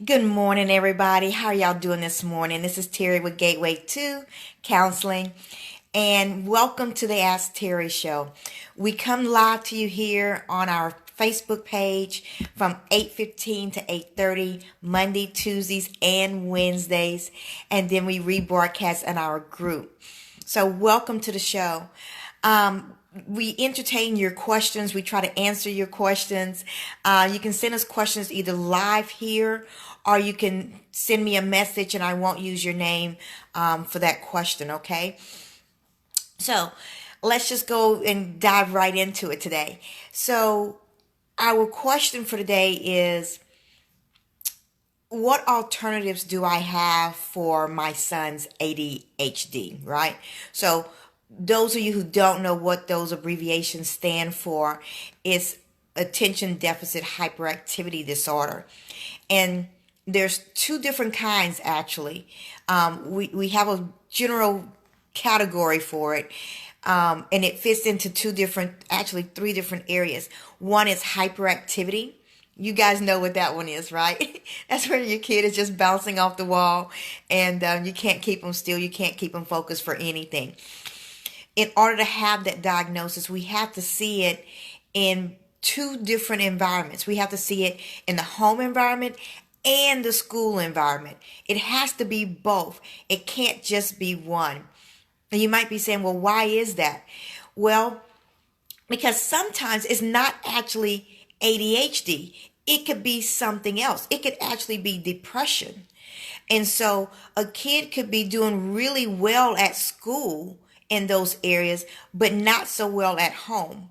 Good morning, everybody. How are y'all doing this morning? This is Terry with Gateway 2 Counseling, and welcome to the Ask Terry Show. We come live to you here on our Facebook page from 8:15 to 8:30, Monday, Tuesdays, and Wednesdays, and then we rebroadcast in our group. So welcome to the show. We entertain your questions. We try to answer your questions. You can send us questions either live here, or you can send me a message and I won't use your name for that question, okay? So let's just go and dive right into it today. So our question for today is, what alternatives do I have for my son's ADHD, right? So those of you who don't know what those abbreviations stand for, it's attention deficit hyperactivity disorder. And there's two different kinds actually. We have a general category for it. And it fits into three different areas. One is hyperactivity. You guys know what that one is, right? That's where your kid is just bouncing off the wall and you can't keep them still. You can't keep them focused for anything. In order to have that diagnosis, we have to see it in two different environments. We have to see it in the home environment and the school environment. It has to be both. It can't just be one. And you might be saying, well, why is that? Well, because sometimes it's not actually ADHD. It could be something else. It could actually be depression. And so a kid could be doing really well at school in those areas, but not so well at home,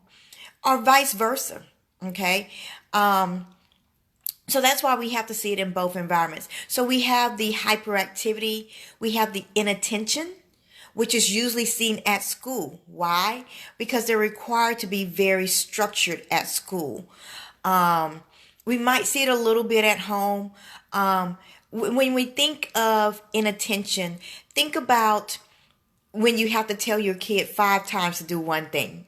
or vice versa. Okay. So that's why we have to see it in both environments. So we have the hyperactivity, we have the inattention, which is usually seen at school. Why? Because they're required to be very structured at school. We might see it a little bit at home. When we think of inattention, think about when you have to tell your kid 5 times to do one thing.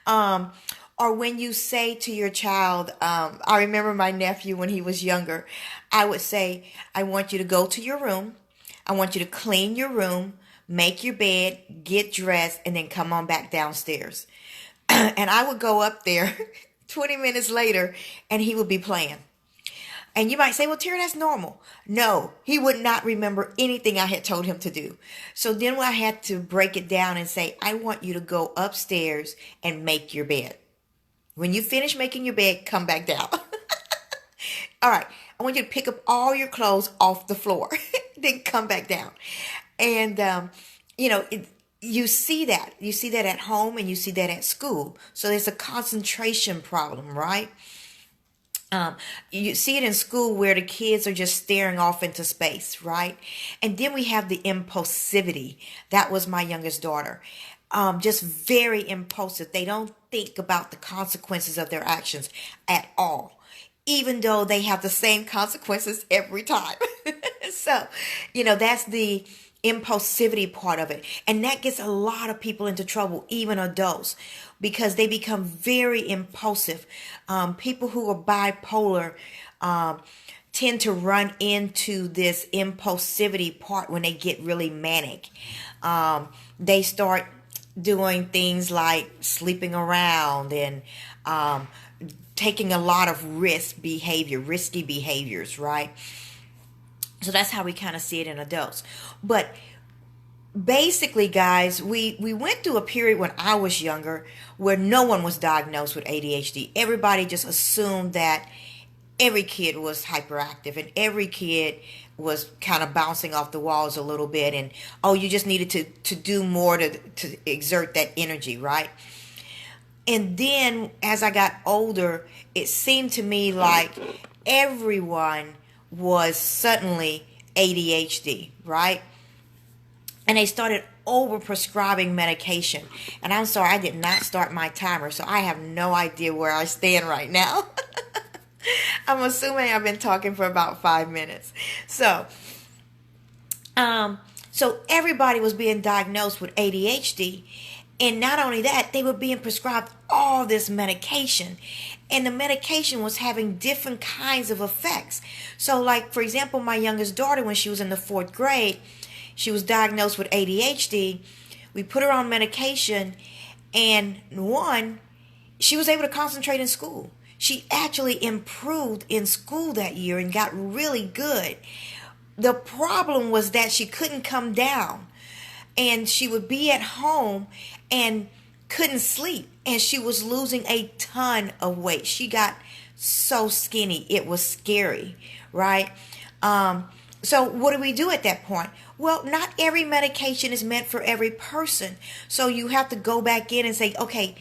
Or when you say to your child, I remember my nephew when he was younger, I would say, I want you to go to your room. I want you to clean your room, make your bed, get dressed, and then come on back downstairs. And I would go up there 20 minutes later and he would be playing. And you might say, well, Terry, that's normal. No, he would not remember anything I had told him to do. So then I had to break it down and say, I want you to go upstairs and make your bed. When you finish making your bed, come back down. All right. I want you to pick up all your clothes off the floor. Then come back down. And, you see that. You see that at home and you see that at school. So there's a concentration problem, right? You see it in school where the kids are just staring off into space, right? And then we have the impulsivity. That was my youngest daughter. Just very impulsive. They don't think about the consequences of their actions at all, even though they have the same consequences every time. So, that's the impulsivity part of it. And that gets a lot of people into trouble, even adults, because they become very impulsive. People who are bipolar tend to run into this impulsivity part when they get really manic. They start doing things like sleeping around and taking a lot of risky behaviors, right? So that's how we kind of see it in adults. But basically, guys, we went through a period when I was younger where no one was diagnosed with ADHD. Everybody just assumed that every kid was hyperactive and every kid was kind of bouncing off the walls a little bit. And, oh, you just needed to do more to exert that energy, right? And then as I got older, it seemed to me like everyone was suddenly ADHD, right? And they started over prescribing medication. And I'm sorry, I did not start my timer, so I have no idea where I stand right now. I'm assuming I've been talking for about 5 minutes. So everybody was being diagnosed with ADHD. And not only that, they were being prescribed all this medication. And the medication was having different kinds of effects. So, like, for example, my youngest daughter, when she was in the 4th grade, she was diagnosed with ADHD. We put her on medication, and one, she was able to concentrate in school. She actually improved in school that year and got really good. The problem was that she couldn't come down, and she would be at home and couldn't sleep, and she was losing a ton of weight. She got so skinny, it was scary, right? So what do we do at that point? Well, not every medication is meant for every person. So you have to go back in and say, okay,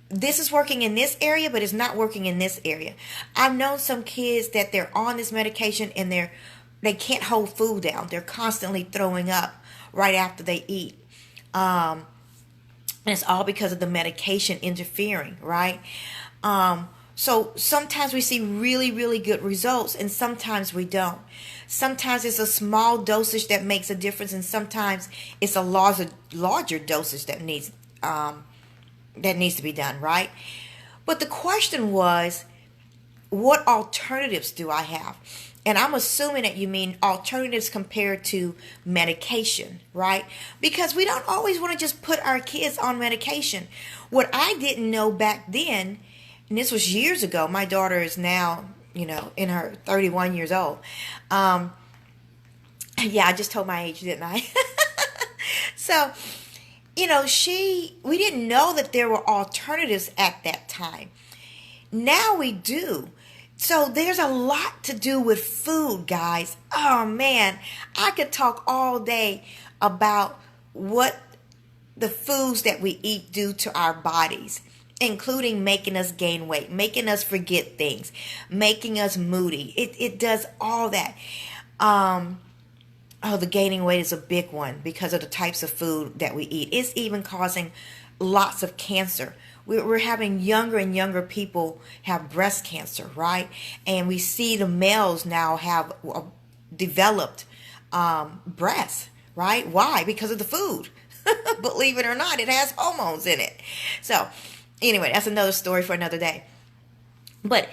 this is working in this area, but it's not working in this area. I've known some kids that they're on this medication and they can't hold food down. They're constantly throwing up right after they eat. And it's all because of the medication interfering, right? So sometimes we see really, really good results, and sometimes we don't. Sometimes it's a small dosage that makes a difference, and sometimes it's a larger dosage that needs to be done, right? But the question was, what alternatives do I have? And I'm assuming that you mean alternatives compared to medication, right? Because we don't always want to just put our kids on medication. What I didn't know back then, and this was years ago, my daughter is now, in her 31 years old. Yeah, I just told my age, didn't I? So, we didn't know that there were alternatives at that time. Now we do. So there's a lot to do with food, guys. Oh man, I could talk all day about what the foods that we eat do to our bodies, including making us gain weight, making us forget things, making us moody. It does all that. The gaining weight is a big one because of the types of food that we eat. It's even causing lots of cancer. We're having younger and younger people have breast cancer, right? And we see the males now have developed breasts, right? Why? Because of the food. Believe it or not, it has hormones in it. So anyway, that's another story for another day. But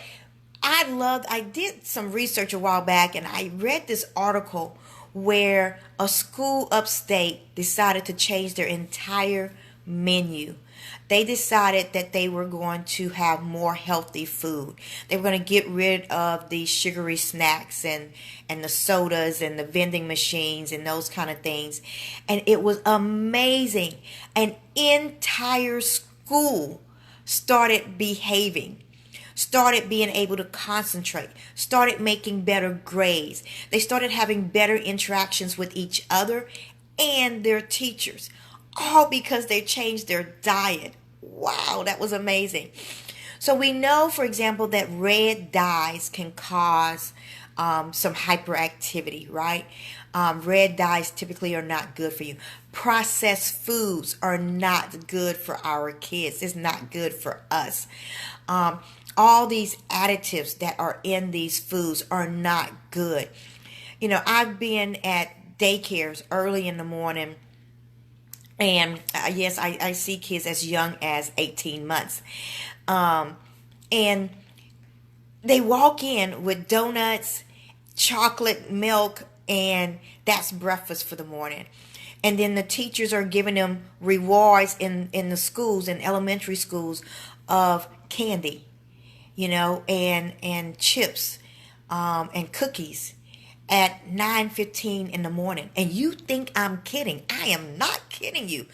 I did some research a while back, and I read this article where a school upstate decided to change their entire menu. They decided that they were going to have more healthy food. They were going to get rid of the sugary snacks and the sodas and the vending machines and those kind of things. And it was amazing. An entire school started behaving, started being able to concentrate, started making better grades. They started having better interactions with each other and their teachers, all because they changed their diet. Wow, that was amazing. So we know, for example, that red dyes can cause some hyperactivity, right? Red dyes typically are not good for you. Processed foods are not good for our kids. It's not good for us. All these additives that are in these foods are not good. I've been at daycares early in the morning, and yes, I see kids as young as 18 months. And they walk in with donuts, chocolate milk, and that's breakfast for the morning. And then the teachers are giving them rewards in the schools, in elementary schools, of candy, and chips, and cookies at 9:15 in the morning. And you think I'm kidding. I am not kidding you.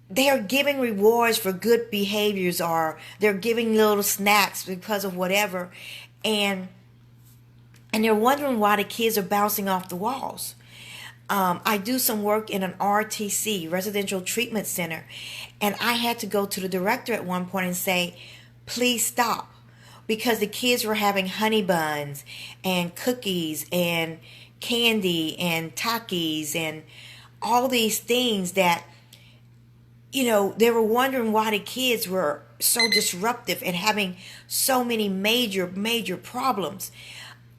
They are giving rewards for good behaviors, or they're giving little snacks because of whatever. And they're wondering why the kids are bouncing off the walls. I do some work in an RTC, Residential Treatment Center, and I had to go to the director at one point and say, please stop. Because the kids were having honey buns and cookies and candy and Takis and all these things that, they were wondering why the kids were so disruptive and having so many major, major problems.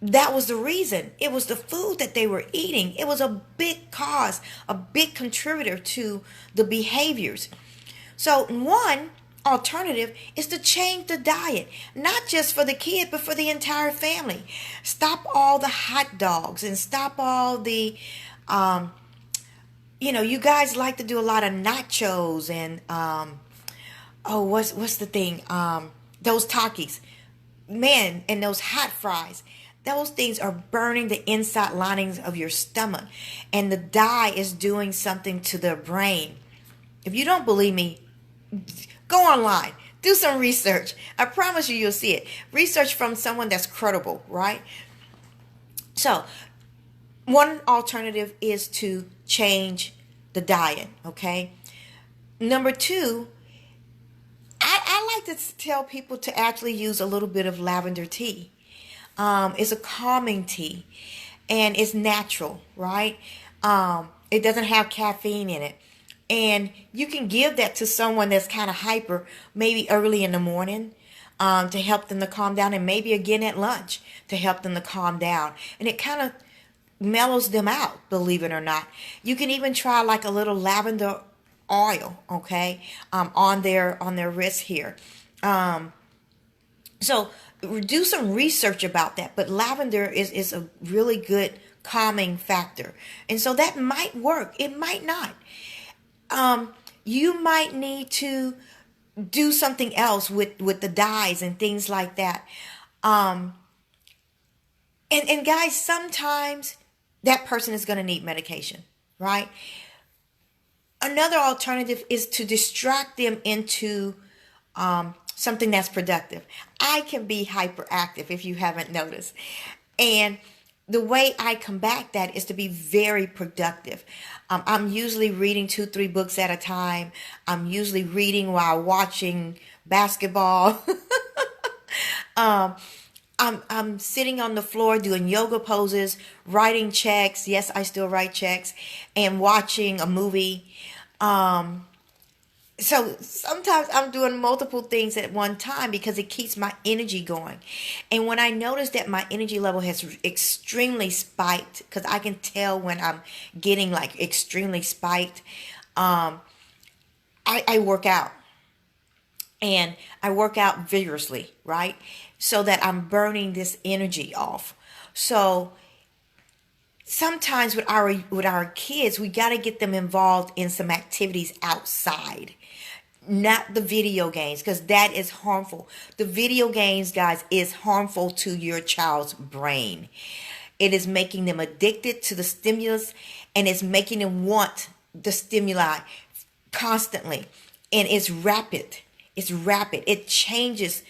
That was the reason. It was the food that they were eating. It was a big cause, a big contributor to the behaviors. So one alternative is to change the diet, not just for the kid, but for the entire family. Stop all the hot dogs and stop all the, you guys like to do a lot of nachos and, what's the thing? Those Takis. Man, and those hot fries. Those things are burning the inside linings of your stomach. And the dye is doing something to the brain. If you don't believe me, go online. Do some research. I promise you'll see it. Research from someone that's credible, right? So, one alternative is to change the diet, okay? Number two, I like to tell people to actually use a little bit of lavender tea. It's a calming tea, and it's natural, right? It doesn't have caffeine in it. And you can give that to someone that's kind of hyper, maybe early in the morning, to help them to calm down, and maybe again at lunch to help them to calm down. And it kind of mellows them out, believe it or not. You can even try like a little lavender oil, okay, on their wrist here. So do some research about that. But lavender is a really good calming factor, and so that might work. It might not. You might need to do something else with the dyes and things like that. And guys, sometimes that person is going to need medication, right? Another alternative is to distract them into something that's productive. I can be hyperactive if you haven't noticed. And the way I combat that is to be very productive. I'm usually reading 2-3 books at a time. I'm usually reading while watching basketball. I'm sitting on the floor doing yoga poses, writing checks. Yes, I still write checks, and watching a movie. So sometimes I'm doing multiple things at one time because it keeps my energy going. And when I notice that my energy level has extremely spiked, because I can tell when I'm getting like extremely spiked, I work out. And I work out vigorously, right? So that I'm burning this energy off. So sometimes with our kids, we got to get them involved in some activities outside, not the video games, because that is harmful. The video games, guys, is harmful to your child's brain. It is making them addicted to the stimulus, and it's making them want the stimuli constantly. And it's rapid. It's rapid. It changes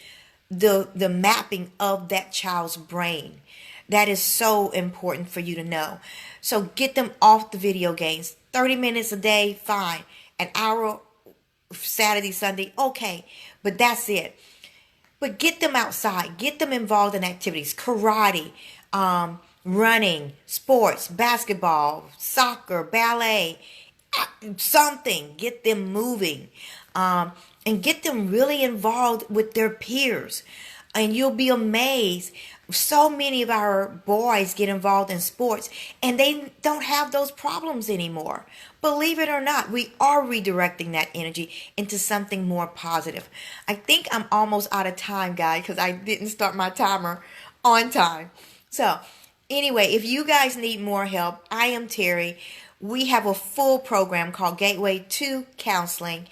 the mapping of that child's brain. That is so important for you to know. So get them off the video games. 30 minutes a day, fine. An hour Saturday, Sunday, okay. But that's it. But get them outside. Get them involved in activities. Karate, running, sports, basketball, soccer, ballet, something. Get them moving. And get them really involved with their peers. And you'll be amazed. So many of our boys get involved in sports and they don't have those problems anymore. Believe it or not, we are redirecting that energy into something more positive. I think I'm almost out of time, guys, because I didn't start my timer on time. So anyway, if you guys need more help, I am Terry. We have a full program called Gateway to Counseling.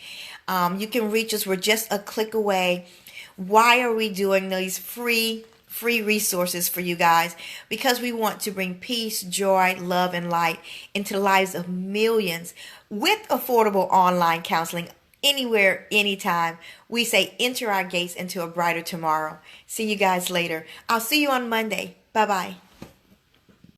You can reach us. We're just a click away. Why are we doing these free resources for you guys? Because we want to bring peace, joy, love, and light into the lives of millions with affordable online counseling anywhere, anytime. We say enter our gates into a brighter tomorrow. See you guys later. I'll see you on Monday. Bye-bye.